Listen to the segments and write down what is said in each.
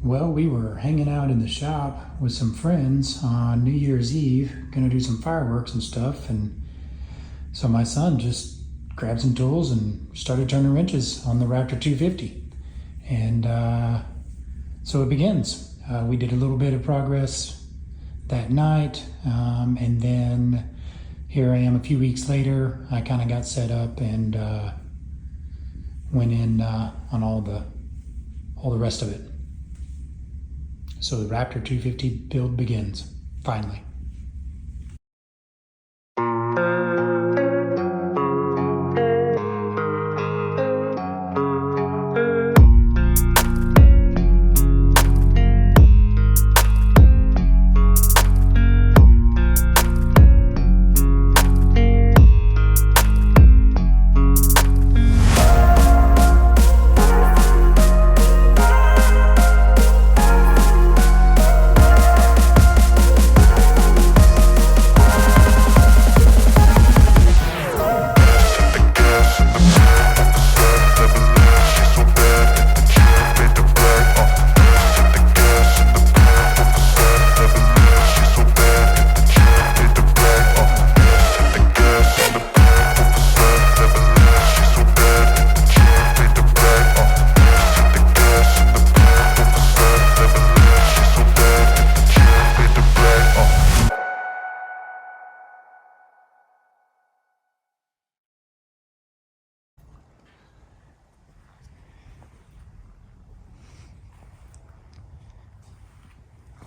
Well, we were hanging out in the shop with some friends on New Year's Eve, gonna do some fireworks and stuff, and so my son just grabbed some tools and started turning wrenches on the Raptor 250. And so it begins. We did a little bit of progress that night, and then here I am a few weeks later. I kind of got set up and went in on all the rest of it. So the Raptor 250 build begins, finally.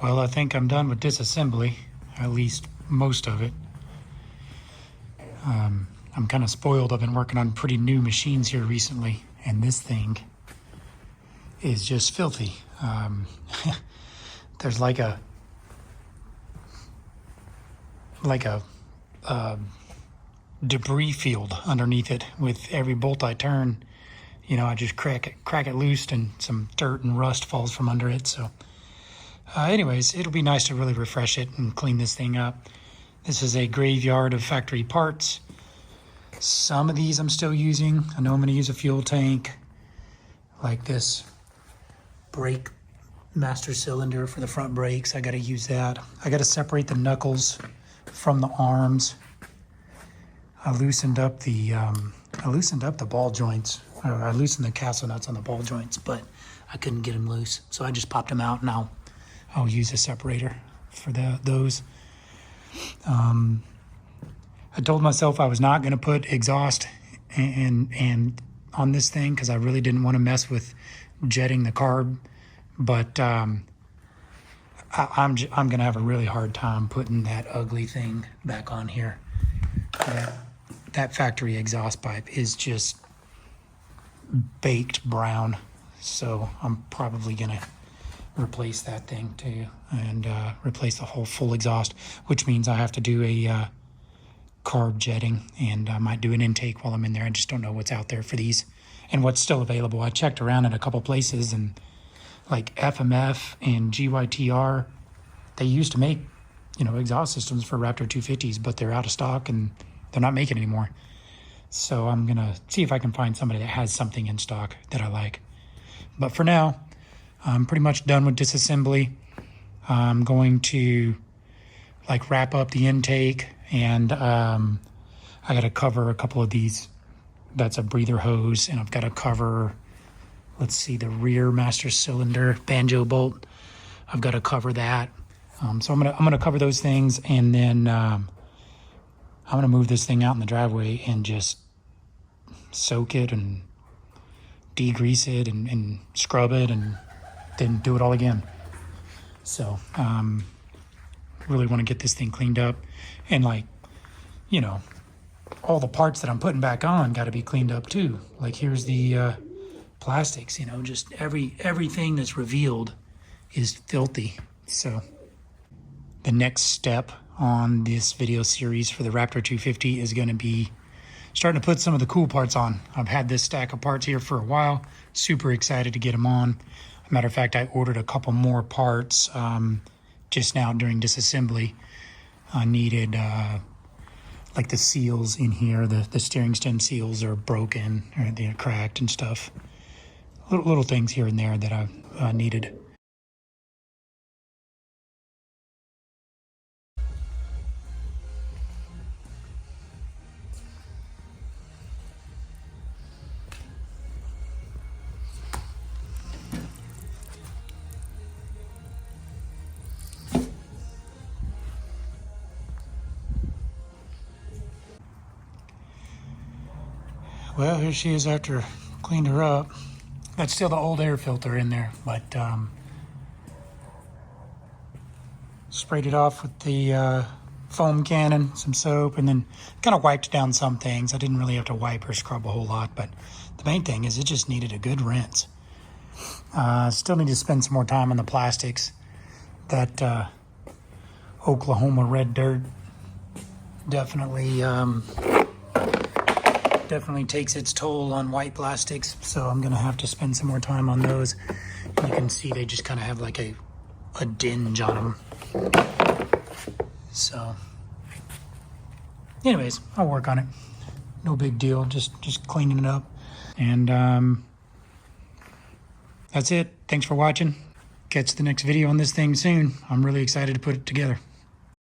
Well, I think I'm done with disassembly, at least most of it. I'm kind of spoiled. I've been working on pretty new machines here recently, and this thing is just filthy. There's like a debris field underneath it. With every bolt I turn, you know, I just crack it loose, and some dirt and rust falls from under it. So anyways, it'll be nice to really refresh it and clean this thing up. This is a graveyard of factory parts. Some of these I'm still using. I know I'm going to use a fuel tank, like this brake master cylinder for the front brakes. I got to use that. I got to separate the knuckles from the arms. I loosened up the ball joints. I loosened the castle nuts on the ball joints, but I couldn't get them loose, so I just popped them out. Now I'll use a separator for those. I told myself I was not going to put exhaust and on this thing because I really didn't want to mess with jetting the carb, but I'm going to have a really hard time putting that ugly thing back on here. That factory exhaust pipe is just baked brown, so I'm probably going to replace that thing too, and replace the whole full exhaust, which means I have to do a carb jetting, and I might do an intake while I'm in there. I just don't know what's out there for these and what's still available. I checked around at a couple places, and like FMF and GYTR, they used to make, you know, exhaust systems for Raptor 250s, but they're out of stock and they're not making anymore. So I'm gonna see if I can find somebody that has something in stock that I like. But for now, I'm pretty much done with disassembly. I'm going to like wrap up the intake, and I got to cover a couple of these. That's a breather hose, and I've got to cover, let's see, the rear master cylinder banjo bolt. I've got to cover that. So I'm gonna cover those things, and then I'm gonna move this thing out in the driveway and just soak it and degrease it and scrub it, and then do it all again. So really want to get this thing cleaned up, and like, you know, all the parts that I'm putting back on got to be cleaned up too. Like here's the plastics, you know, just everything that's revealed is filthy. So the next step on this video series for the Raptor 250 is going to be starting to put some of the cool parts on. I've had this stack of parts here for a while. Super excited to get them on. Matter of fact, I ordered a couple more parts just now during disassembly. I needed like the seals in here, the steering stem seals are broken or they're cracked and stuff. Little things here and there that I've needed. Well, here she is after I cleaned her up. That's still the old air filter in there, but sprayed it off with the foam cannon, some soap, and then kind of wiped down some things. I didn't really have to wipe or scrub a whole lot, but the main thing is it just needed a good rinse. Still need to spend some more time on the plastics. That Oklahoma red dirt definitely takes its toll on white plastics, so I'm gonna have to spend some more time on those. You can see they just kind of have like a dinge on them. So anyways, I'll work on it. No big deal, just cleaning it up. And that's it. Thanks for watching. Catch the next video on this thing soon. I'm really excited to put it together.